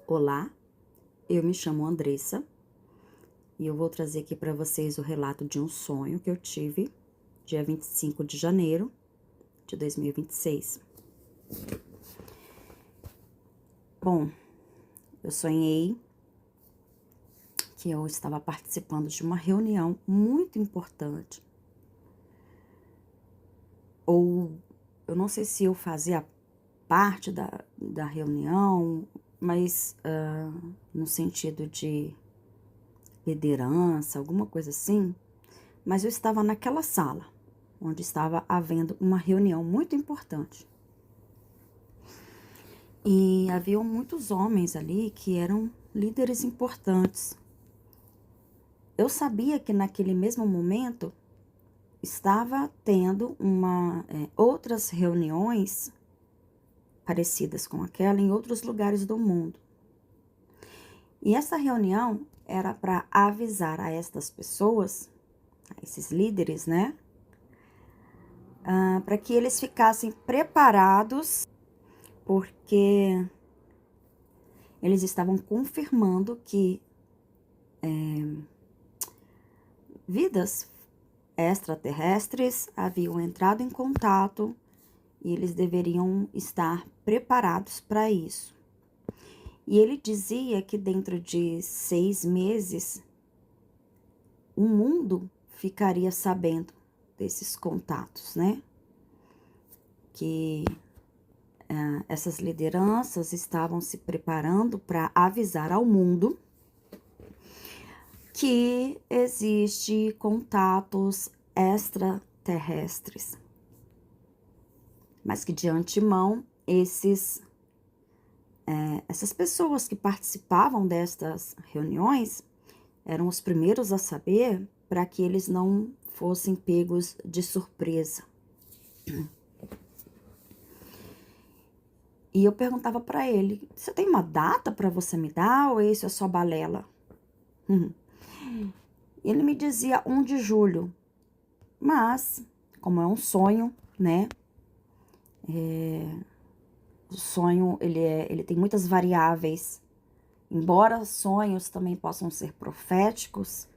Olá, eu me chamo Andressa e eu vou trazer aqui para vocês o relato de um sonho que eu tive dia 25 de janeiro de 2026. Bom, eu sonhei que eu estava participando de uma reunião muito importante. Ou eu não sei se eu fazia parte da reunião, mas no sentido de liderança, alguma coisa assim. Mas eu estava naquela sala, onde estava havendo uma reunião muito importante. E haviam muitos homens ali que eram líderes importantes. Eu sabia que naquele mesmo momento estava tendo outras reuniões parecidas com aquela em outros lugares do mundo. E essa reunião era para avisar a estas pessoas, a esses líderes, né? Para que eles ficassem preparados, porque eles estavam confirmando que vidas extraterrestres haviam entrado em contato e eles deveriam estar preparados para isso. E ele dizia que dentro de 6 meses, o mundo ficaria sabendo desses contatos, né? Que essas lideranças estavam se preparando para avisar ao mundo que existe contatos extraterrestres. Mas que de antemão, essas pessoas que participavam destas reuniões eram os primeiros a saber para que eles não fossem pegos de surpresa. E eu perguntava para ele, você tem uma data para você me dar ou isso é só balela? Ele me dizia 1 de julho, mas como é um sonho, né? O sonho, ele tem muitas variáveis. Embora sonhos também possam ser proféticos,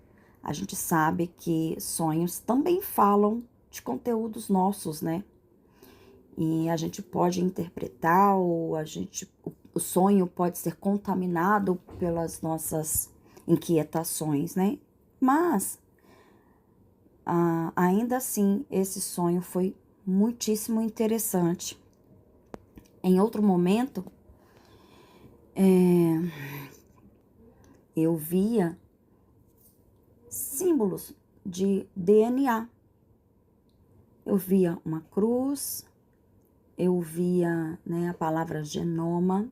a gente sabe que sonhos também falam de conteúdos nossos, né? E a gente pode interpretar, ou o sonho pode ser contaminado pelas nossas inquietações, né? Mas, ainda assim, esse sonho foi muitíssimo interessante. Em outro momento, eu via símbolos de DNA. Eu via uma cruz, eu via, né, a palavra genoma,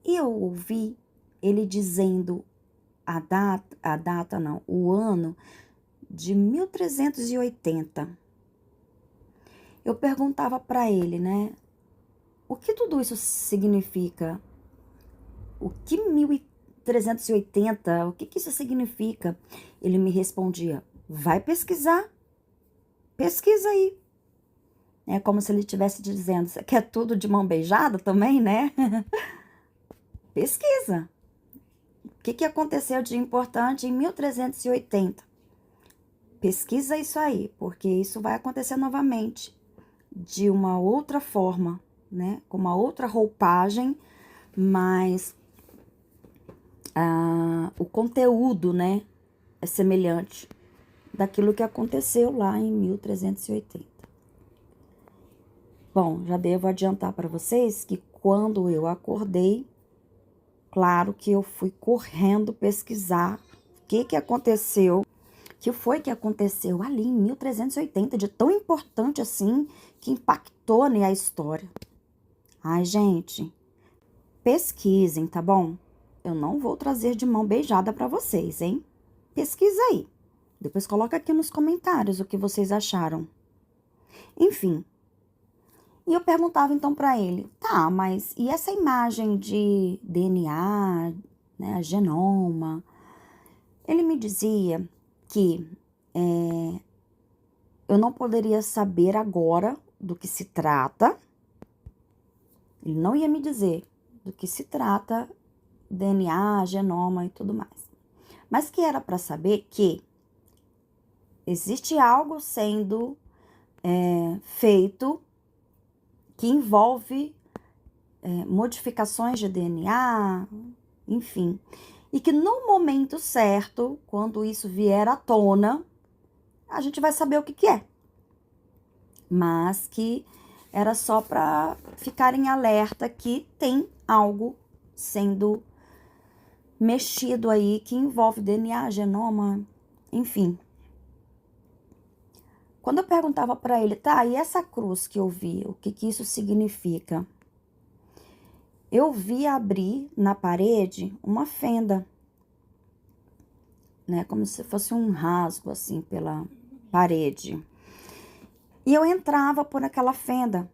e eu ouvi ele dizendo o ano de 1380. Eu perguntava para ele, né, o que tudo isso significa? O que 1380, o que isso significa? Ele me respondia, vai pesquisar, pesquisa aí. É como se ele estivesse dizendo, você quer tudo de mão beijada também, né? Pesquisa. O que aconteceu de importante em 1380? Pesquisa isso aí, porque isso vai acontecer novamente, de uma outra forma, né? Com uma outra roupagem, mas o conteúdo, né, é semelhante daquilo que aconteceu lá em 1380. Bom, já devo adiantar para vocês que quando eu acordei, claro que eu fui correndo pesquisar o que aconteceu, o que foi que aconteceu ali em 1380, de tão importante assim, que impactou, né, a história. Ai, gente, pesquisem, tá bom? Eu não vou trazer de mão beijada para vocês, hein? Pesquisa aí. Depois coloca aqui nos comentários o que vocês acharam. Enfim. E eu perguntava então para ele, tá, mas e essa imagem de DNA, né, genoma? Ele me dizia que eu não poderia saber agora do que se trata. Ele não ia me dizer do que se trata DNA, genoma e tudo mais. Mas que era para saber que existe algo sendo feito que envolve modificações de DNA, enfim. E que no momento certo, quando isso vier à tona, a gente vai saber o que que é. Mas que era só para ficar em alerta que tem algo sendo mexido aí que envolve DNA, genoma, enfim. Quando eu perguntava para ele, tá, e essa cruz que eu vi, o que que isso significa? Eu vi abrir na parede uma fenda, né, como se fosse um rasgo assim pela parede. E eu entrava por aquela fenda,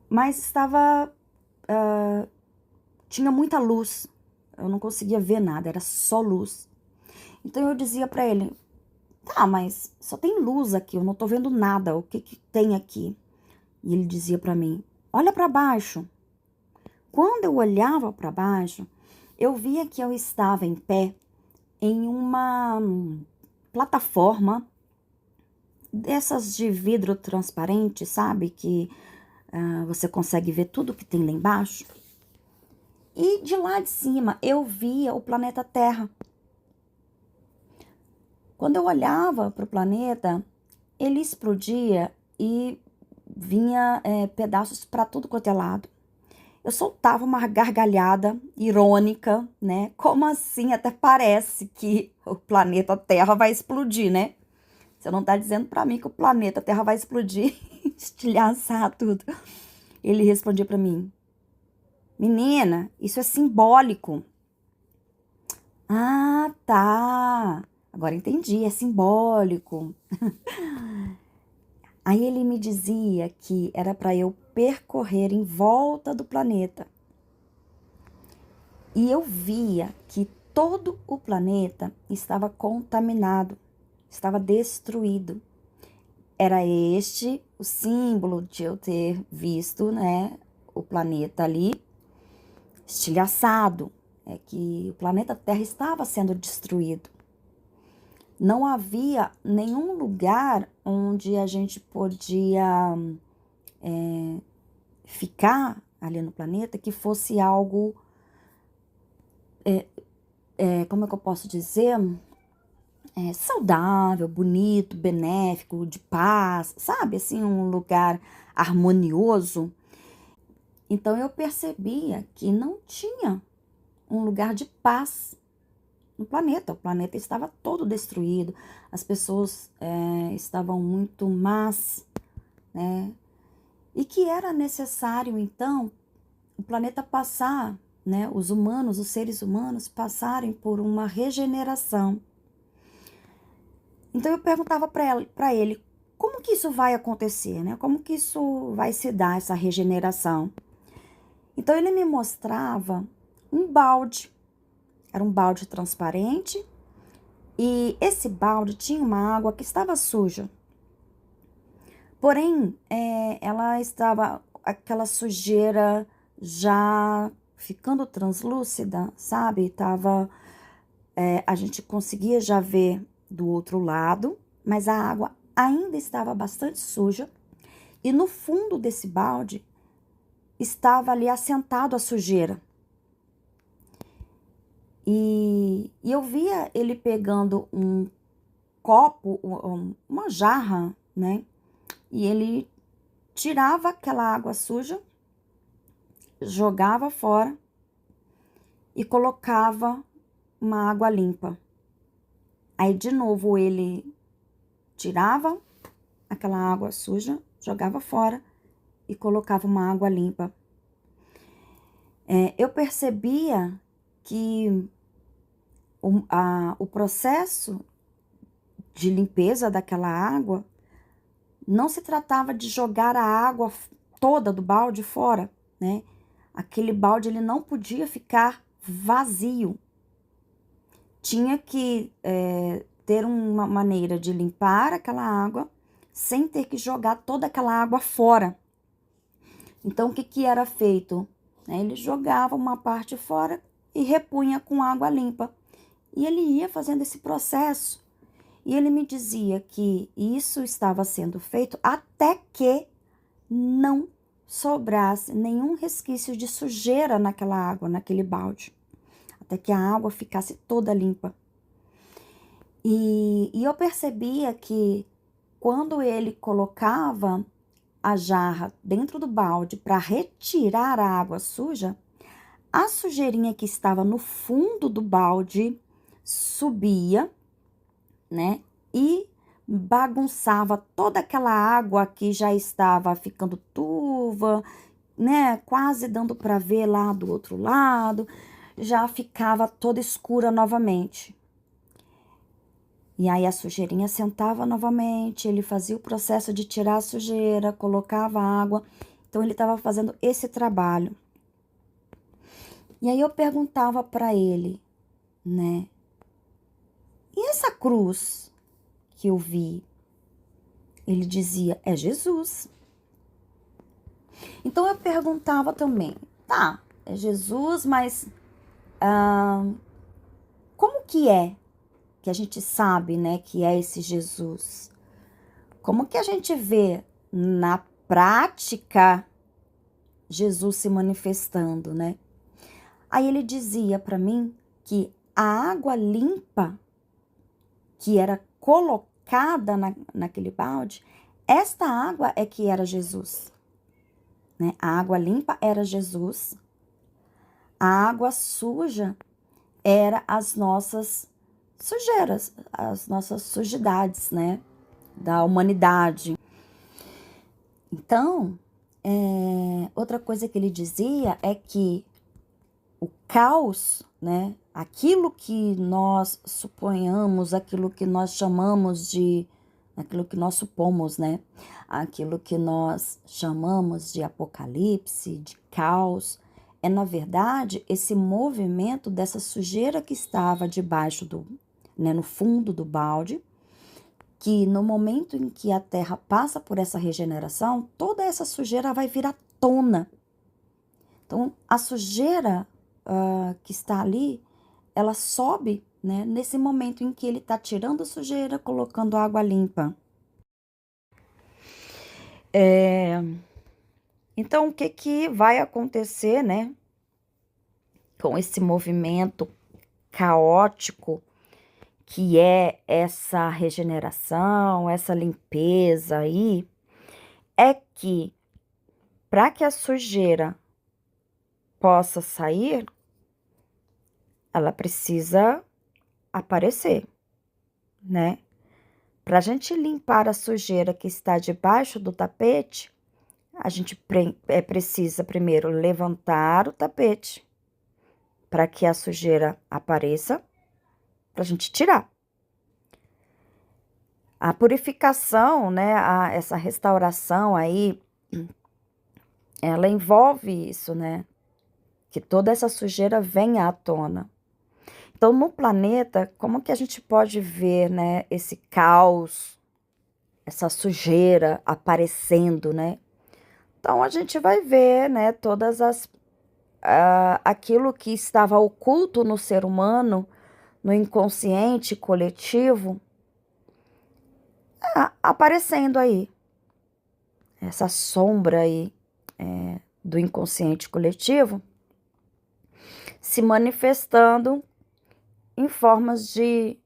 mas estava tinha muita luz. Eu não conseguia ver nada, era só luz. Então eu dizia para ele, tá, mas só tem luz aqui, eu não tô vendo nada, o que que tem aqui? E ele dizia para mim, olha para baixo. Quando eu olhava para baixo, eu via que eu estava em pé em uma plataforma dessas de vidro transparente, sabe? Que você consegue ver tudo que tem lá embaixo. E de lá de cima eu via o planeta Terra. Quando eu olhava para o planeta, ele explodia e vinha pedaços para tudo quanto é lado. Eu soltava uma gargalhada irônica, né? Como assim? Até parece que o planeta Terra vai explodir, né? Você não tá dizendo para mim que o planeta Terra vai explodir, estilhaçar tudo. Ele respondia para mim, menina, isso é simbólico. Ah, tá. Agora entendi, é simbólico. Aí ele me dizia que era para eu percorrer em volta do planeta. E eu via que todo o planeta estava contaminado, estava destruído. Era este o símbolo de eu ter visto, né, o planeta ali estilhaçado, que o planeta Terra estava sendo destruído. Não havia nenhum lugar onde a gente podia ficar ali no planeta que fosse algo, como é que eu posso dizer? Saudável, bonito, benéfico, de paz, sabe? Assim, um lugar harmonioso. Então eu percebia que não tinha um lugar de paz no planeta. O planeta estava todo destruído, as pessoas estavam muito más, né? E que era necessário, então, o planeta passar, né? Os humanos, os seres humanos, passarem por uma regeneração. Então eu perguntava para ele, como que isso vai acontecer, né? Como que isso vai se dar, essa regeneração? Então ele me mostrava um balde. Era um balde transparente e esse balde tinha uma água que estava suja. Porém, ela estava, aquela sujeira já ficando translúcida, sabe? A gente conseguia já ver do outro lado, mas a água ainda estava bastante suja. E no fundo desse balde estava ali assentado a sujeira. E eu via ele pegando um copo, uma jarra, né? E ele tirava aquela água suja, jogava fora e colocava uma água limpa. Aí, de novo, ele tirava aquela água suja, jogava fora e colocava uma água limpa. Eu percebia que o processo de limpeza daquela água não se tratava de jogar a água toda do balde fora, né? Aquele balde ele não podia ficar vazio. Tinha que ter uma maneira de limpar aquela água sem ter que jogar toda aquela água fora. Então, o que que era feito? né? Ele jogava uma parte fora e repunha com água limpa. E ele ia fazendo esse processo. E ele me dizia que isso estava sendo feito até que não sobrasse nenhum resquício de sujeira naquela água, naquele balde. Até que a água ficasse toda limpa. E eu percebia que quando ele colocava a jarra dentro do balde para retirar a água suja, a sujeirinha que estava no fundo do balde subia, né? E bagunçava toda aquela água que já estava ficando turva, né? Quase dando para ver lá do outro lado, já ficava toda escura novamente. E aí a sujeirinha sentava novamente, ele fazia o processo de tirar a sujeira, colocava água. Então ele estava fazendo esse trabalho. E aí eu perguntava para ele, né? E essa cruz que eu vi? Ele dizia, é Jesus. Então eu perguntava também, tá, é Jesus, mas como que é que a gente sabe, né, que é esse Jesus? Como que a gente vê na prática Jesus se manifestando, né? Aí ele dizia para mim que a água limpa que era colocada naquele balde, esta água é que era Jesus, né? A água limpa era Jesus, a água suja era as nossas sujeiras, as nossas sujidades, né? Da humanidade. Então, outra coisa que ele dizia é que o caos, né? Aquilo que nós suponhamos, aquilo que nós chamamos de, aquilo que nós supomos, né? Aquilo que nós chamamos de apocalipse, de caos, é na verdade esse movimento dessa sujeira que estava debaixo do, né, no fundo do balde, que no momento em que a terra passa por essa regeneração, toda essa sujeira vai vir à tona. Então, a sujeira que está ali, ela sobe, né, nesse momento em que ele está tirando a sujeira, colocando água limpa. Então, o que vai acontecer, né, com esse movimento caótico que é essa regeneração, essa limpeza aí, é que para que a sujeira possa sair, ela precisa aparecer, né? Para a gente limpar a sujeira que está debaixo do tapete, a gente precisa primeiro levantar o tapete para que a sujeira apareça, para a gente tirar. A purificação, né, essa restauração aí, ela envolve isso, né? Que toda essa sujeira venha à tona. Então, no planeta, como que a gente pode ver, né, esse caos, essa sujeira aparecendo, né? Então, a gente vai ver, né, todas aquilo que estava oculto no ser humano, no inconsciente coletivo, aparecendo aí. Essa sombra aí do inconsciente coletivo se manifestando em formas de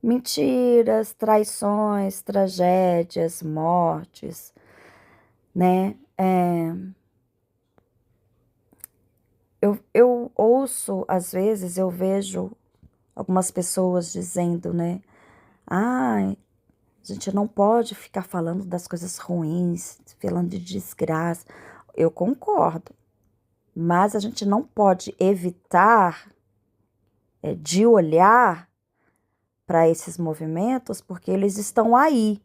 mentiras, traições, tragédias, mortes, né? Eu ouço, às vezes, eu vejo algumas pessoas dizendo, né? Ai, a gente não pode ficar falando das coisas ruins, falando de desgraça. Eu concordo, mas a gente não pode evitar de olhar para esses movimentos, porque eles estão aí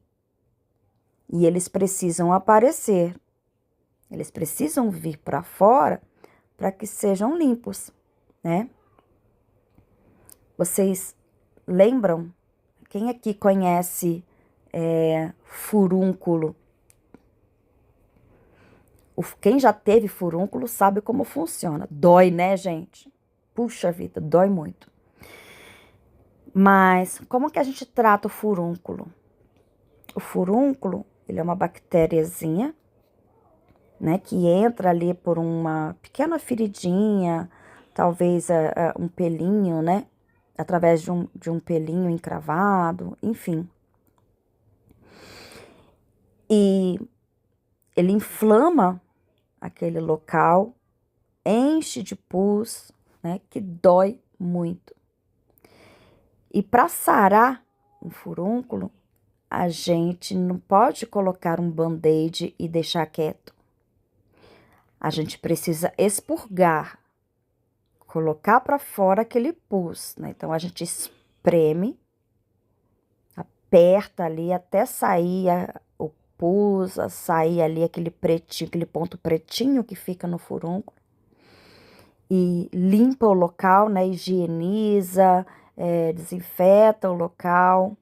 e eles precisam aparecer, eles precisam vir para fora para que sejam limpos, né? Vocês lembram? Quem aqui conhece furúnculo? Quem já teve furúnculo sabe como funciona. Dói, né, gente? Puxa vida, dói muito. Mas como que a gente trata o furúnculo? O furúnculo, ele é uma bactériazinha, né, que entra ali por uma pequena feridinha, talvez um pelinho, né, através de um pelinho encravado, enfim. E ele inflama aquele local, enche de pus, né, que dói muito. E para sarar um furúnculo, a gente não pode colocar um band-aid e deixar quieto. A gente precisa expurgar, colocar para fora aquele pus, né? Então a gente espreme, aperta ali até sair o pus, sair ali aquele pretinho, aquele ponto pretinho que fica no furúnculo. E limpa o local, né? Higieniza, desinfeta o local,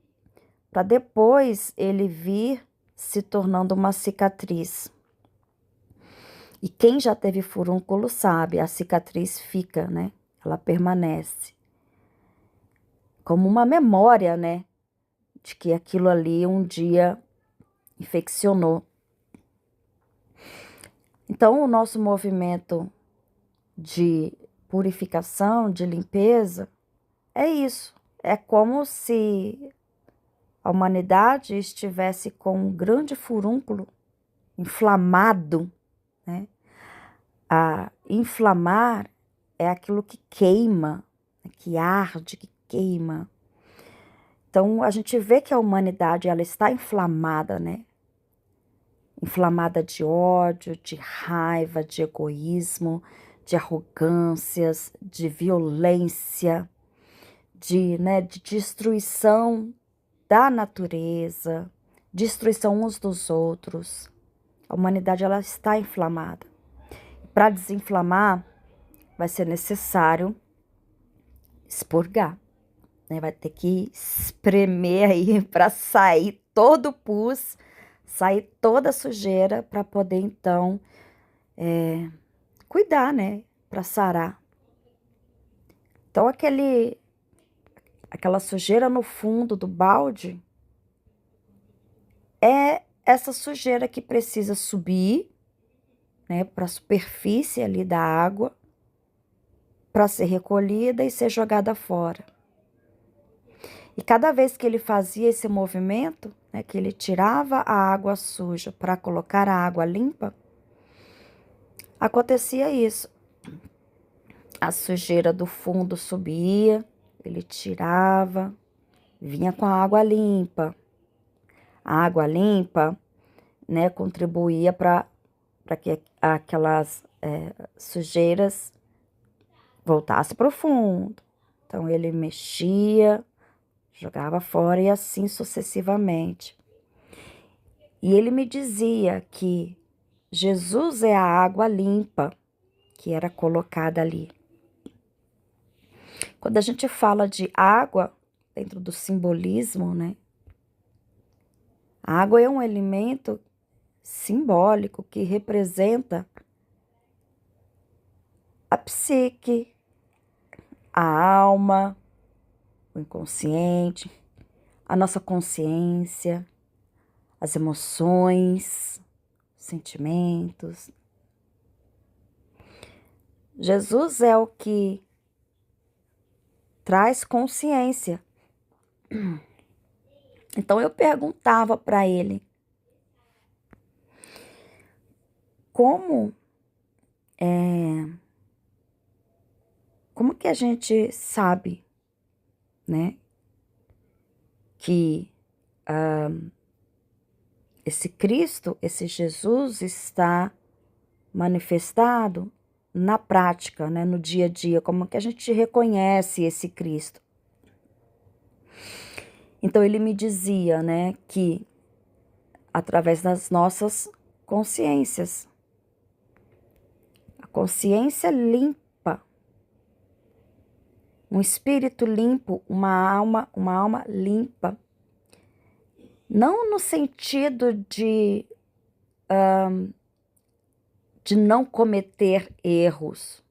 para depois ele vir se tornando uma cicatriz. E quem já teve furúnculo sabe, a cicatriz fica, né? Ela permanece. Como uma memória, né? De que aquilo ali um dia infeccionou. Então, o nosso movimento de purificação, de limpeza, é isso. É como se a humanidade estivesse com um grande furúnculo inflamado, né? Inflamar é aquilo que queima, que arde, que queima. Então, a gente vê que a humanidade ela está inflamada, né? Inflamada de ódio, de raiva, de egoísmo, de arrogâncias, de violência, de destruição da natureza, destruição uns dos outros. A humanidade ela está inflamada. Para desinflamar, vai ser necessário expurgar, né? Vai ter que espremer aí para sair todo o pus, sair toda a sujeira para poder então cuidar, né? Para sarar. Então aquela sujeira no fundo do balde é essa sujeira que precisa subir, né, para a superfície ali da água, para ser recolhida e ser jogada fora. E cada vez que ele fazia esse movimento, né, que ele tirava a água suja para colocar a água limpa, acontecia isso. A sujeira do fundo subia, ele tirava, vinha com a água limpa. A água limpa, né, contribuía para que aquelas sujeiras voltassem para o fundo. Então, ele mexia, jogava fora e assim sucessivamente. E ele me dizia que Jesus é a água limpa que era colocada ali. Quando a gente fala de água, dentro do simbolismo, né? A água é um elemento simbólico que representa a psique, a alma, o inconsciente, a nossa consciência, as emoções, sentimentos. Jesus é o que traz consciência. Então eu perguntava para ele como que a gente sabe, né, que esse Cristo, esse Jesus está manifestado na prática, né, no dia a dia, como que a gente reconhece esse Cristo. Então ele me dizia, né, que através das nossas consciências, a consciência limpa, um espírito limpo, uma alma limpa, não no sentido de de não cometer erros,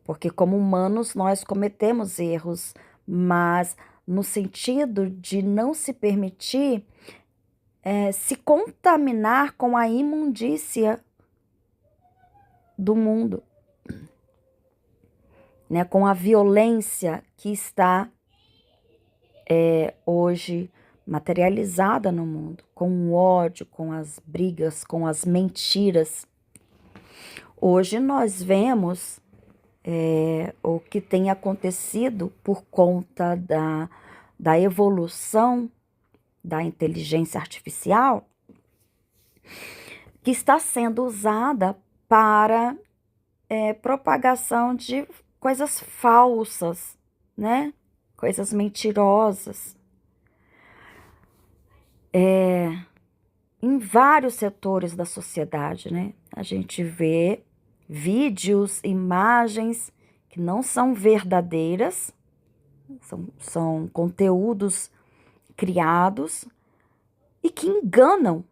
porque como humanos nós cometemos erros, mas no sentido de não se permitir se contaminar com a imundícia do mundo, né? Com a violência que está hoje materializada no mundo, com o ódio, com as brigas, com as mentiras. Hoje nós vemos o que tem acontecido por conta da evolução da inteligência artificial, que está sendo usada para propagação de coisas falsas, né? Coisas mentirosas. Em vários setores da sociedade, né? A gente vê vídeos, imagens que não são verdadeiras, são conteúdos criados e que enganam.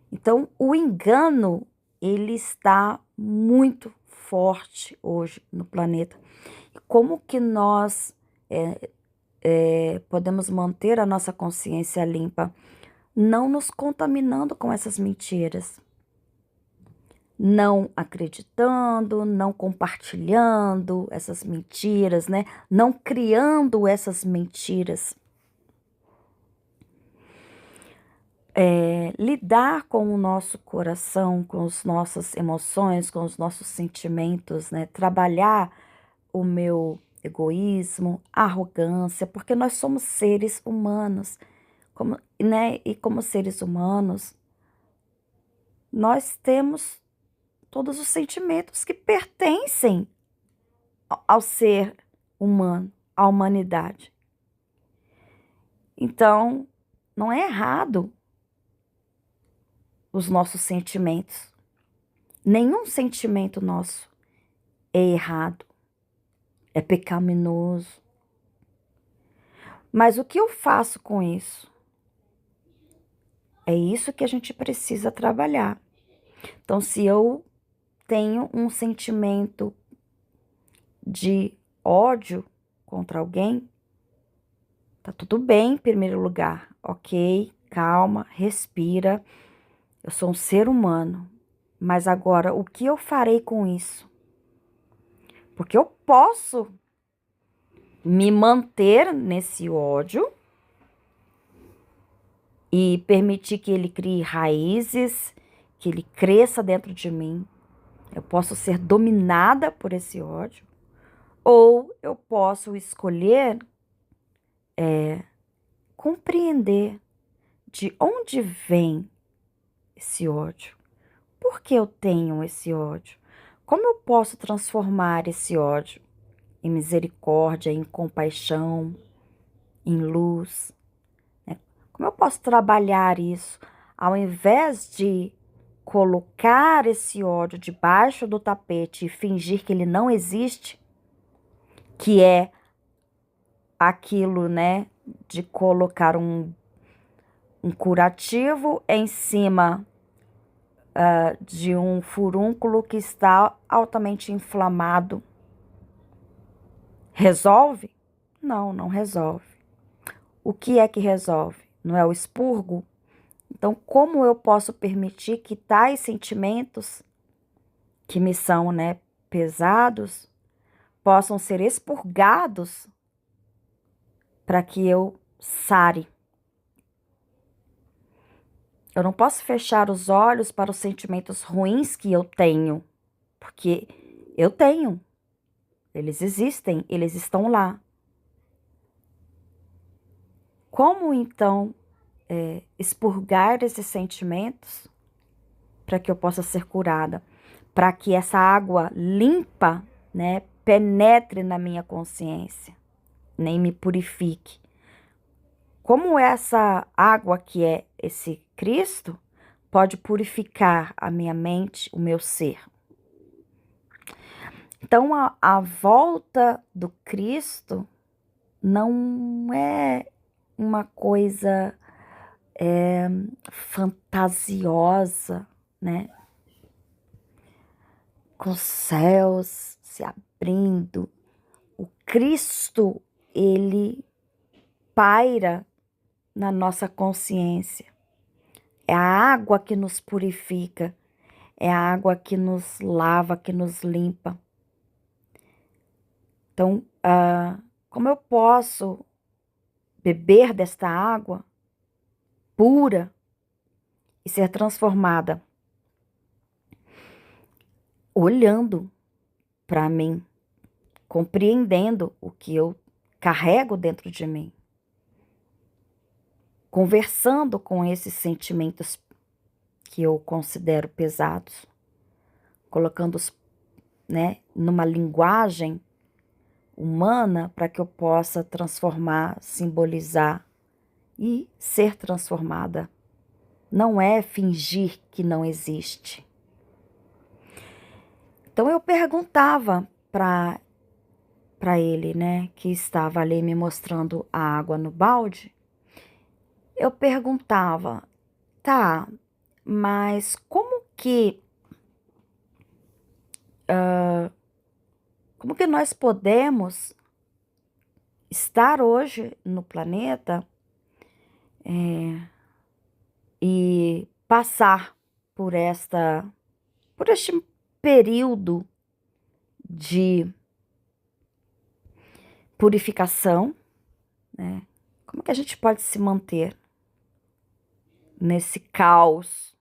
Então, o engano, ele está muito forte hoje no planeta. Como que nós podemos manter a nossa consciência limpa? Não nos contaminando com essas mentiras. Não acreditando, não compartilhando essas mentiras, né? Não criando essas mentiras. Lidar com o nosso coração, com as nossas emoções, com os nossos sentimentos, né? Trabalhar o meu egoísmo, arrogância, porque nós somos seres humanos, né? E como seres humanos, nós temos todos os sentimentos que pertencem ao ser humano, à humanidade. Então, não é errado os nossos sentimentos. Nenhum sentimento nosso é errado, é pecaminoso. Mas o que eu faço com isso? É isso que a gente precisa trabalhar. Então, se eu tenho um sentimento de ódio contra alguém, tá tudo bem, em primeiro lugar. Ok, calma, respira. Eu sou um ser humano. Mas agora, o que eu farei com isso? Porque eu posso me manter nesse ódio e permitir que ele crie raízes, que ele cresça dentro de mim. Eu posso ser dominada por esse ódio. Ou eu posso escolher compreender de onde vem esse ódio. Por que eu tenho esse ódio? Como eu posso transformar esse ódio em misericórdia, em compaixão, em luz? Né? Como eu posso trabalhar isso ao invés de colocar esse ódio debaixo do tapete e fingir que ele não existe, que é aquilo, né, de colocar um curativo em cima de um furúnculo que está altamente inflamado. Resolve? Não, não resolve. O que é que resolve? Não é o expurgo? Então, como eu posso permitir que tais sentimentos, que me são, né, pesados, possam ser expurgados para que eu sare? Eu não posso fechar os olhos para os sentimentos ruins que eu tenho, porque eu tenho. Eles existem, eles estão lá. Como então expurgar esses sentimentos para que eu possa ser curada? Para que essa água limpa, né, penetre na minha consciência, nem me purifique. Como essa água que é esse Cristo pode purificar a minha mente, o meu ser? Então, a volta do Cristo não é uma coisa fantasiosa, né? com os céus se abrindo. O Cristo, ele paira na nossa consciência. É a água que nos purifica, é a água que nos lava, que nos limpa. Então, como eu posso beber desta água pura e ser transformada? Olhando para mim, compreendendo o que eu carrego dentro de mim, conversando com esses sentimentos que eu considero pesados, colocando-os, né, numa linguagem humana para que eu possa transformar, simbolizar e ser transformada. Não é fingir que não existe. Então eu perguntava para ele, né, que estava ali me mostrando a água no balde. Eu perguntava, tá, mas como que nós podemos estar hoje no planeta e passar por este período de purificação, né? Como que a gente pode se manter nesse caos?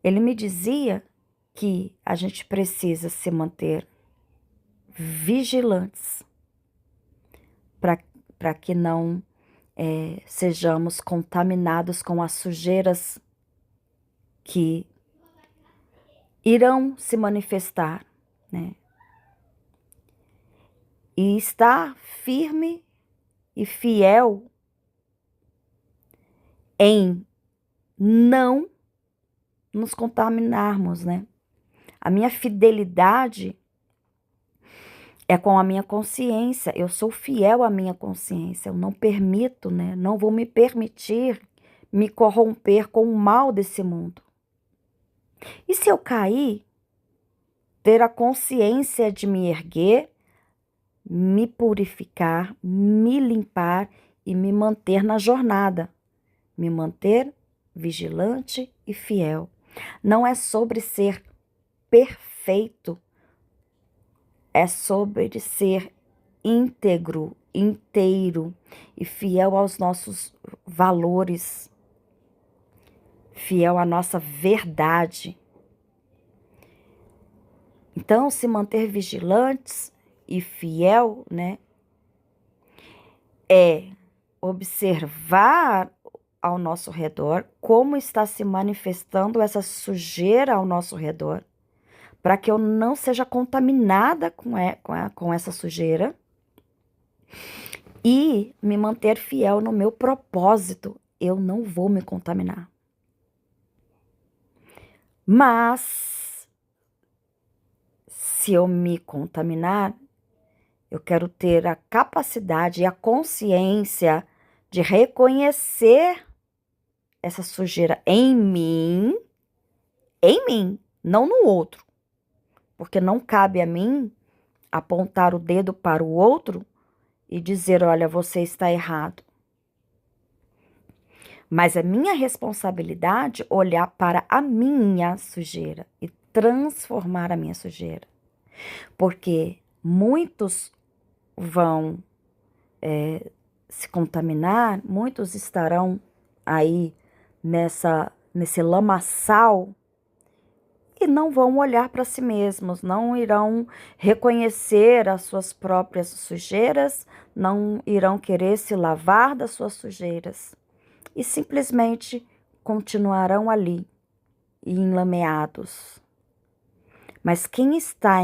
Ele me dizia que a gente precisa se manter vigilantes para que não sejamos contaminados com as sujeiras que irão se manifestar, né? E estar firme e fiel em não nos contaminarmos, né? A minha fidelidade é com a minha consciência. Eu sou fiel à minha consciência. Eu não permito, né? Não vou me permitir me corromper com o mal desse mundo. E se eu cair, ter a consciência de me erguer, me purificar, me limpar e me manter na jornada. Me manter vigilante e fiel. Não é sobre ser perfeito, é sobre ser íntegro, inteiro e fiel aos nossos valores, fiel à nossa verdade. Então, se manter vigilantes e fiel, né, é observar ao nosso redor como está se manifestando essa sujeira ao nosso redor, para que eu não seja contaminada com essa sujeira e me manter fiel no meu propósito. Eu não vou me contaminar. Mas, se eu me contaminar, eu quero ter a capacidade e a consciência de reconhecer essa sujeira em mim, não no outro. Porque não cabe a mim apontar o dedo para o outro e dizer, olha, você está errado. Mas é minha responsabilidade olhar para a minha sujeira e transformar a minha sujeira. Porque muitos vão se contaminar, muitos estarão aí nesse lamaçal e não vão olhar para si mesmos, não irão reconhecer as suas próprias sujeiras, não irão querer se lavar das suas sujeiras e simplesmente continuarão ali, enlameados. Mas quem está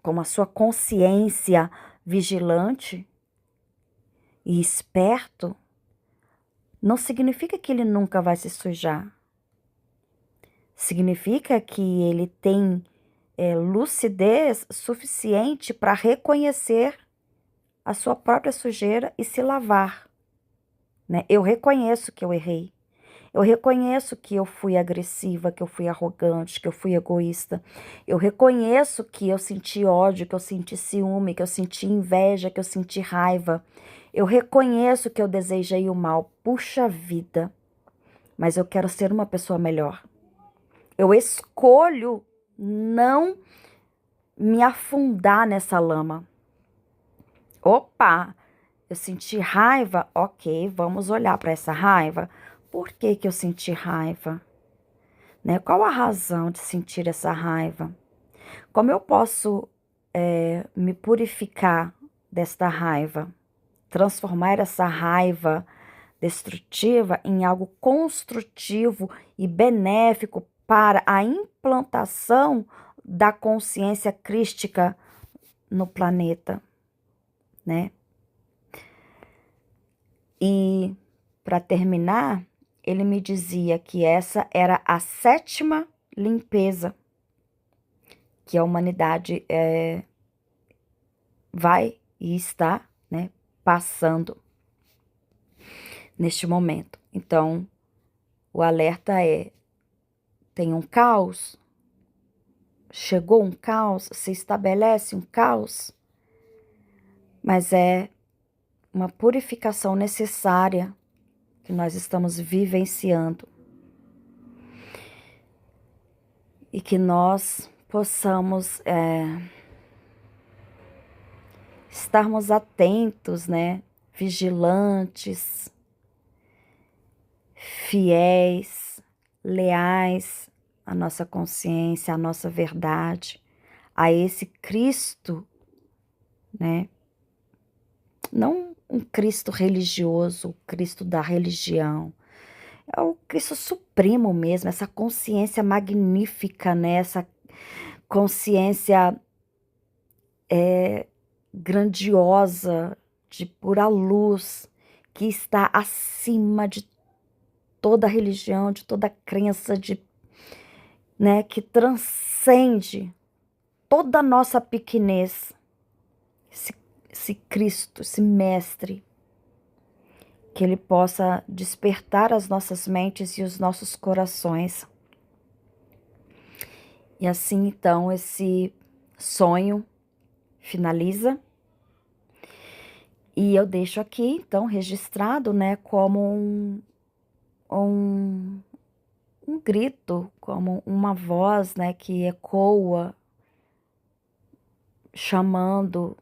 com a sua consciência vigilante e esperto, não significa que ele nunca vai se sujar. Significa que ele tem lucidez suficiente para reconhecer a sua própria sujeira e se lavar, né? Eu reconheço que eu errei. Eu reconheço que eu fui agressiva, que eu fui arrogante, que eu fui egoísta. Eu reconheço que eu senti ódio, que eu senti ciúme, que eu senti inveja, que eu senti raiva. Eu reconheço que eu desejei o mal. Puxa vida, mas eu quero ser uma pessoa melhor. Eu escolho não me afundar nessa lama. Opa, eu senti raiva? Ok, vamos olhar para essa raiva. Por que que eu senti raiva? Né? Qual a razão de sentir essa raiva? Como eu posso me purificar desta raiva? Transformar essa raiva destrutiva em algo construtivo e benéfico para a implantação da consciência crística no planeta, né? E para terminar, ele me dizia que essa era a 7ª limpeza que a humanidade vai e está, né, passando neste momento. Então, o alerta tem um caos, chegou um caos, se estabelece um caos, mas é uma purificação necessária que nós estamos vivenciando. E que nós possamos estarmos atentos, né? Vigilantes, fiéis, leais à nossa consciência, à nossa verdade, a esse Cristo, né? Não um Cristo religioso, o Cristo da religião, é o Cristo supremo mesmo, essa consciência magnífica, né? Essa consciência grandiosa, de pura luz, que está acima de toda religião, de toda crença, né, que transcende toda a nossa pequenez. Esse Cristo, esse Mestre, que Ele possa despertar as nossas mentes e os nossos corações. E assim, então, esse sonho finaliza. E eu deixo aqui, então, registrado, né, como um grito, como uma voz, né, que ecoa, chamando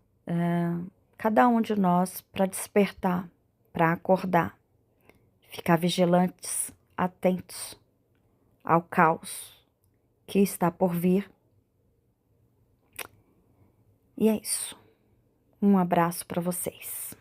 cada um de nós para despertar, para acordar, ficar vigilantes, atentos ao caos que está por vir. E é isso. Um abraço para vocês.